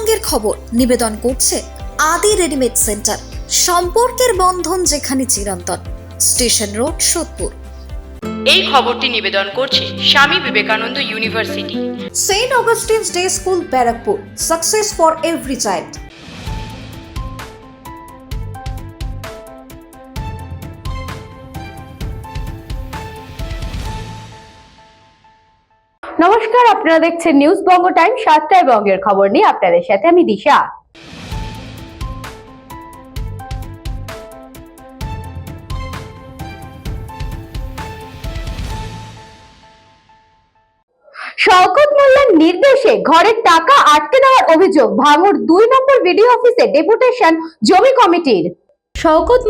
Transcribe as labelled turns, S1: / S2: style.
S1: বঙ্গের খবর নিবেদন করছে আদি রেডিমেড সেন্টার, সম্পর্কের বন্ধন যেখানে চিরন্তন। Station road, Sodepur.
S2: এই খবরটি নিবেদন করছে Swami Vivekananda university,
S1: saint Augustine's day school, Barrackpore. Success for every child.
S3: নমস্কার, আপনারা দেখছেন নিউজ বঙ্গ টাইম। 7টায় বঙ্গের খবর নিয়ে আপনাদের সাথে আমি দিশা। শওকত মোল্লার নির্দেশে ঘরের টাকা আটকে নেওয়ার অভিযোগ, ভাঙড় 2 নম্বর বিডিও অফিসে ডেপুটেশন জমি কমিটির। শওকত